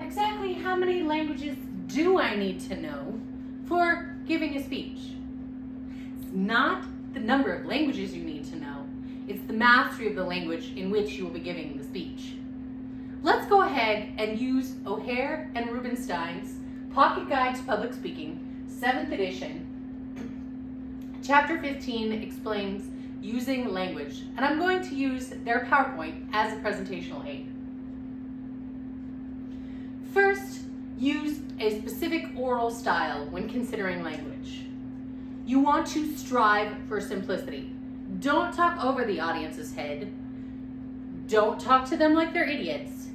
Exactly how many languages do I need to know for giving a speech? It's not the number of languages you need to know, it's the mastery of the language in which you will be giving the speech. Let's go ahead and use O'Hare and Rubinstein's Pocket Guide to Public Speaking, 7th edition. Chapter 15 explains using language, and I'm going to use their PowerPoint as a presentational aid. First, use a specific oral style when considering language. You want to strive for simplicity. Don't talk over the audience's head. Don't talk to them like they're idiots,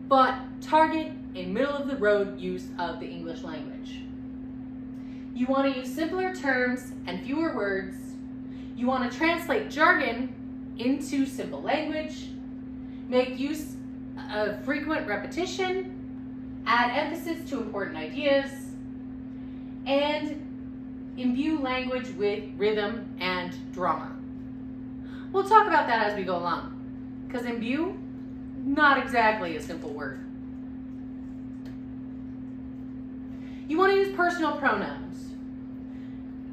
but target a middle-of-the-road use of the English language. You want to use simpler terms and fewer words. You want to translate jargon into simple language. Make use of frequent repetition. Add emphasis to important ideas. And imbue language with rhythm and drama. We'll talk about that as we go along, because imbue, not exactly a simple word. You want to use personal pronouns.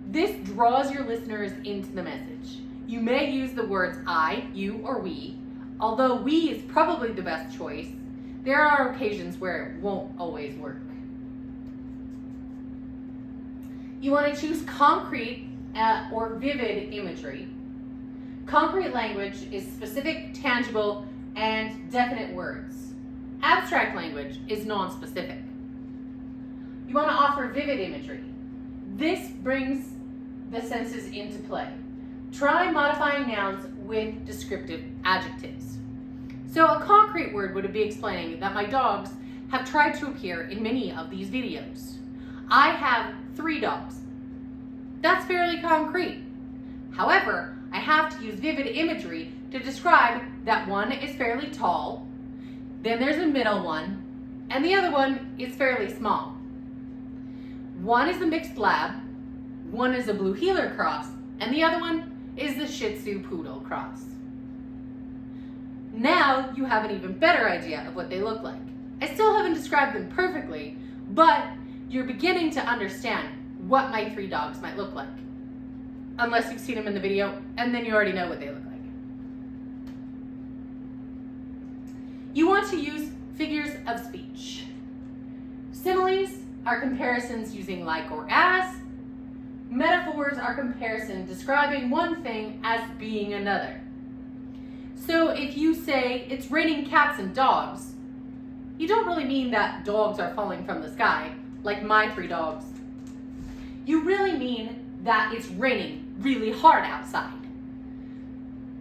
This draws your listeners into the message. You may use the words I, you, or we. Although we is probably the best choice, there are occasions where it won't always work. You want to choose concrete or vivid imagery. Concrete language is specific, tangible, and definite words. Abstract language is non-specific. You want to offer vivid imagery. This brings the senses into play. Try modifying nouns with descriptive adjectives. So a concrete word would be explaining that my dogs have tried to appear in many of these videos. I have 3 dogs. That's fairly concrete. However, I have to use vivid imagery to describe that one is fairly tall, then there's a middle one, and the other one is fairly small. One is a mixed lab, one is a blue heeler cross, and the other one is the Shih Tzu poodle cross. Now you have an even better idea of what they look like. I still haven't described them perfectly, but you're beginning to understand what my 3 dogs might look like. Unless you've seen them in the video, and then you already know what they look like. You want to use figures of speech. Similes are comparisons using like or as. Metaphors are comparisons describing one thing as being another. So if you say, it's raining cats and dogs, you don't really mean that dogs are falling from the sky, like my 3 dogs. You really mean that it's raining really hard outside.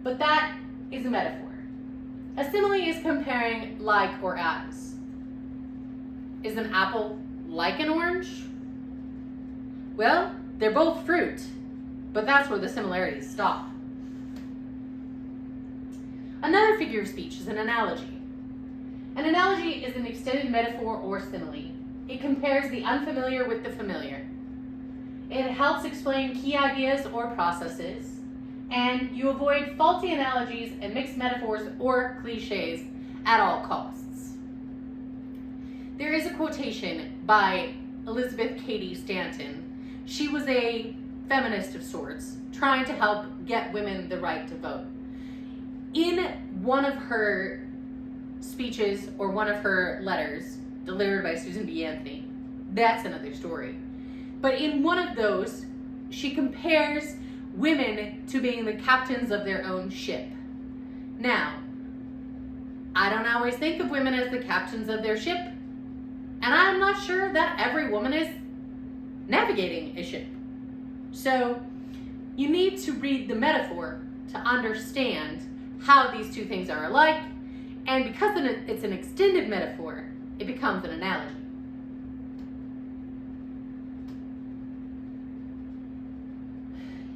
But that is a metaphor. A simile is comparing like or as. Is an apple like an orange? Well, they're both fruit, but that's where the similarities stop. Another figure of speech is an analogy. An analogy is an extended metaphor or simile. It compares the unfamiliar with the familiar. It helps explain key ideas or processes, and you avoid faulty analogies and mixed metaphors or cliches at all costs. There is a quotation by Elizabeth Cady Stanton. She was a feminist of sorts, trying to help get women the right to vote. In one of her speeches or one of her letters delivered by Susan B. Anthony, that's another story. But in one of those, she compares women to being the captains of their own ship. Now, I don't always think of women as the captains of their ship, and I'm not sure that every woman is navigating a ship. So, you need to read the metaphor to understand how these 2 things are alike, and because it's an extended metaphor, it becomes an analogy.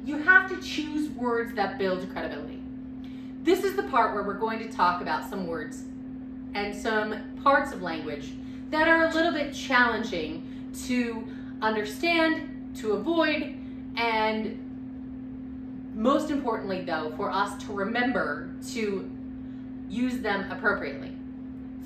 You have to choose words that build credibility. This is the part where we're going to talk about some words and some parts of language that are a little bit challenging to understand, to avoid, and most importantly though, for us to remember to use them appropriately.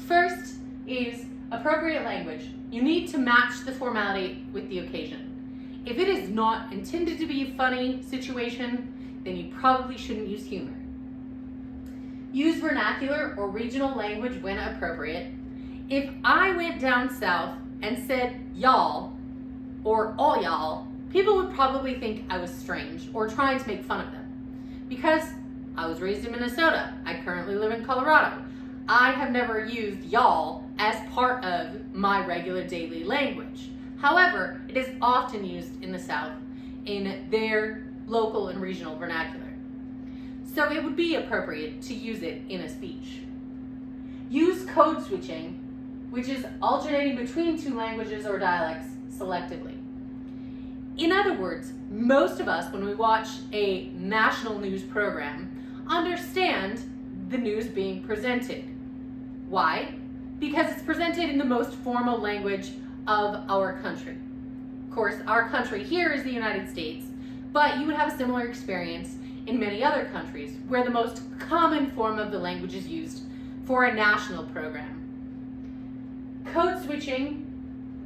First is Appropriate language. You need to match the formality with the occasion. If it is not intended to be a funny situation, then you probably shouldn't use humor. Use vernacular or regional language when appropriate. If I went down south and said y'all or all y'all, people would probably think I was strange or trying to make fun of them. Because I was raised in Minnesota, I currently live in Colorado. I have never used y'all as part of my regular daily language. However, it is often used in the South in their local and regional vernacular. So it would be appropriate to use it in a speech. Use code switching, which is alternating between two languages or dialects selectively. In other words, most of us, when we watch a national news program, understand the news being presented. Why? Because it's presented in the most formal language of our country. Of course, our country here is the United States, but you would have a similar experience in many other countries where the most common form of the language is used for a national program. Code switching,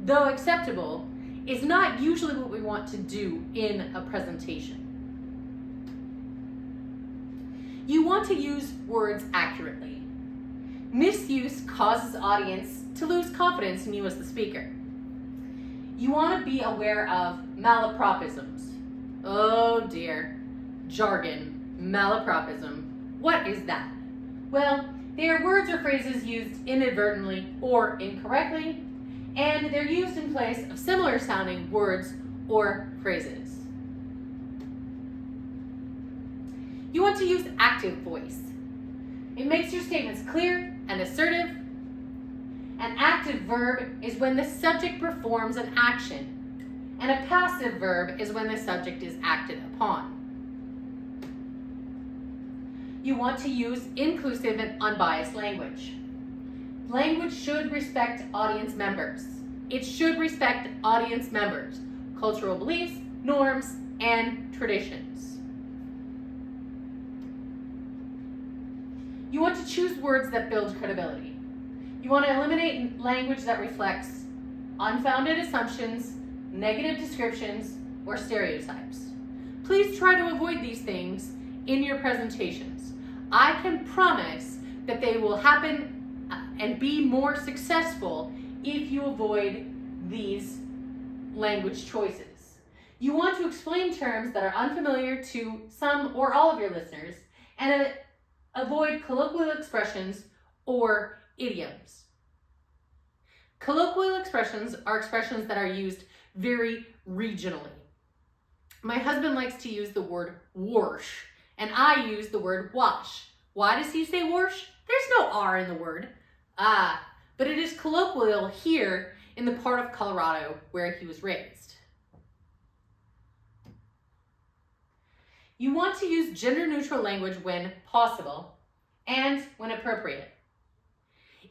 though acceptable, is not usually what we want to do in a presentation. You want to use words accurately. Misuse causes audience to lose confidence in you as the speaker. You want to be aware of malapropisms. Oh dear. Jargon, malapropism. What is that? Well, they are words or phrases used inadvertently or incorrectly, and they're used in place of similar sounding words or phrases. You want to use active voice. It makes your statements clear and assertive. An active verb is when the subject performs an action, and a passive verb is when the subject is acted upon. You want to use inclusive and unbiased language. Language should respect audience members. It should respect audience members, cultural beliefs, norms, and traditions. You want to choose words that build credibility. You want to eliminate language that reflects unfounded assumptions, negative descriptions, or stereotypes. Please try to avoid these things in your presentations. I can promise that they will happen and be more successful if you avoid these language choices. You want to explain terms that are unfamiliar to some or all of your listeners and avoid colloquial expressions or idioms. Colloquial expressions are expressions that are used very regionally. My husband likes to use the word warsh, and I use the word wash. Why does he say warsh? There's no R in the word. But it is colloquial here in the part of Colorado where he was raised. You want to use gender-neutral language when possible and when appropriate.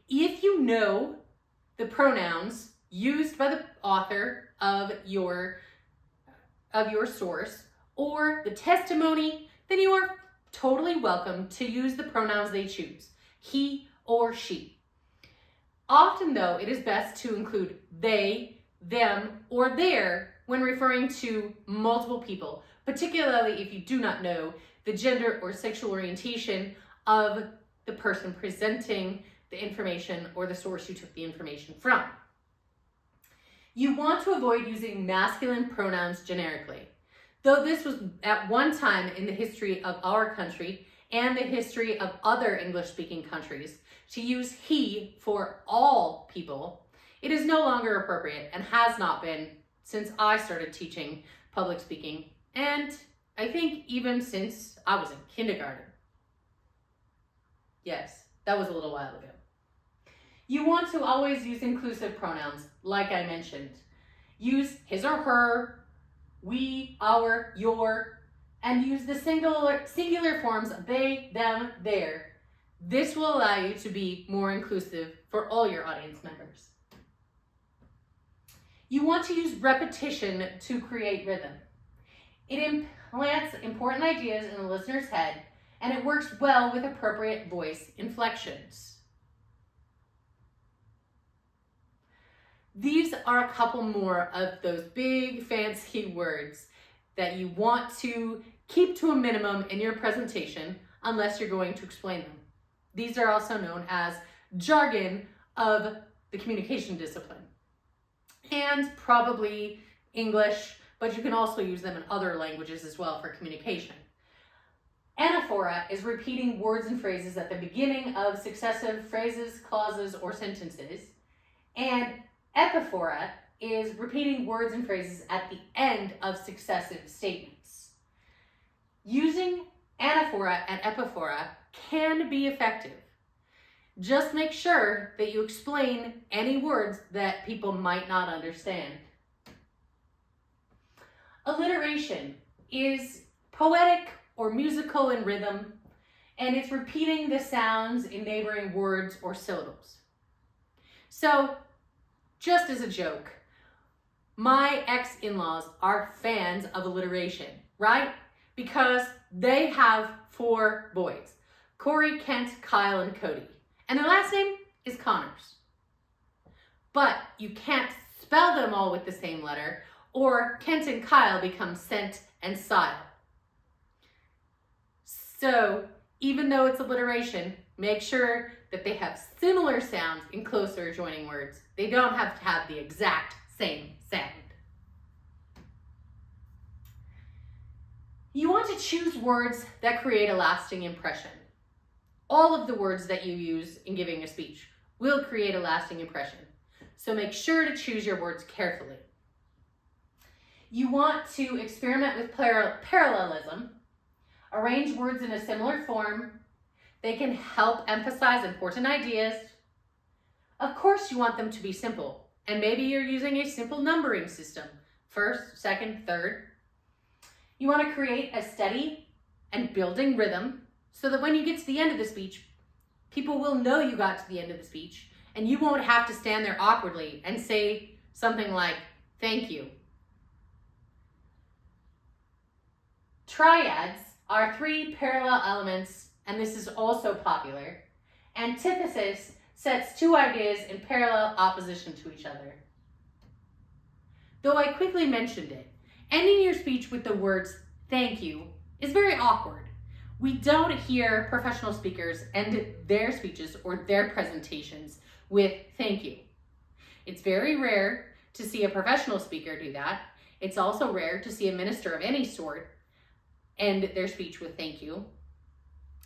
If you know the pronouns used by the author of your source or the testimony, then you are totally welcome to use the pronouns they choose, he or she. Often, though, it is best to include they, them, or their when referring to multiple people, particularly if you do not know the gender or sexual orientation of the person presenting the information or the source you took the information from. You want to avoid using masculine pronouns generically. Though this was at one time in the history of our country and the history of other English-speaking countries to use he for all people, it is no longer appropriate and has not been since I started teaching public speaking, and I think even since I was in kindergarten. Yes, that was a little while ago. You want to always use inclusive pronouns, like I mentioned. Use his or her, we, our, your, and use the singular forms of they, them, their. This will allow you to be more inclusive for all your audience members. You want to use repetition to create rhythm. It implants important ideas in the listener's head, and it works well with appropriate voice inflections. These are a couple more of those big fancy words that you want to keep to a minimum in your presentation unless you're going to explain them. These are also known as jargon of the communication discipline, and probably English, but you can also use them in other languages as well for communication. Anaphora is repeating words and phrases at the beginning of successive phrases, clauses, or sentences, and epiphora is repeating words and phrases at the end of successive statements. Using anaphora and epiphora can be effective. Just make sure that you explain any words that people might not understand. Alliteration is poetic or musical in rhythm, and it's repeating the sounds in neighboring words or syllables. So, just as a joke, my ex-in-laws are fans of alliteration, right? Because they have 4 boys, Corey, Kent, Kyle, and Cody. And their last name is Connors. But you can't spell them all with the same letter, or Kent and Kyle become Sent and Sile. So, even though it's alliteration, make sure that they have similar sounds in closer adjoining words. They don't have to have the exact same sound. You want to choose words that create a lasting impression. All of the words that you use in giving a speech will create a lasting impression. So make sure to choose your words carefully. You want to experiment with parallelism. Arrange words in a similar form. They can help emphasize important ideas. Of course, you want them to be simple, and maybe you're using a simple numbering system, first, second, third. You want to create a steady and building rhythm so that when you get to the end of the speech, people will know you got to the end of the speech, and you won't have to stand there awkwardly and say something like, "Thank you." Triads are 3 parallel elements, and this is also popular. Antithesis sets 2 ideas in parallel opposition to each other. Though I quickly mentioned it, ending your speech with the words "thank you" is very awkward. We don't hear professional speakers end their speeches or their presentations with "thank you." It's very rare to see a professional speaker do that. It's also rare to see a minister of any sort end their speech with "thank you."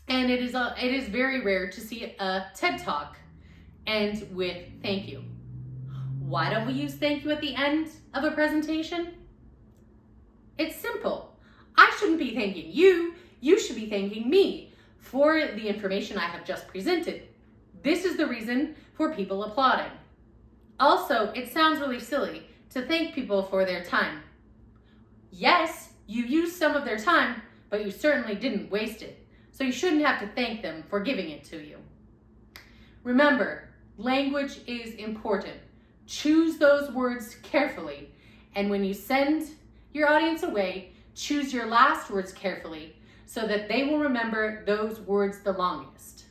And it is very rare to see a TED Talk end with "thank you." Why don't we use "thank you" at the end of a presentation? It's simple. I shouldn't be thanking you. You should be thanking me for the information I have just presented. This is the reason for people applauding. Also, it sounds really silly to thank people for their time. Yes, you used some of their time, but you certainly didn't waste it. So you shouldn't have to thank them for giving it to you. Remember, language is important. Choose those words carefully. And when you send your audience away, choose your last words carefully so that they will remember those words the longest.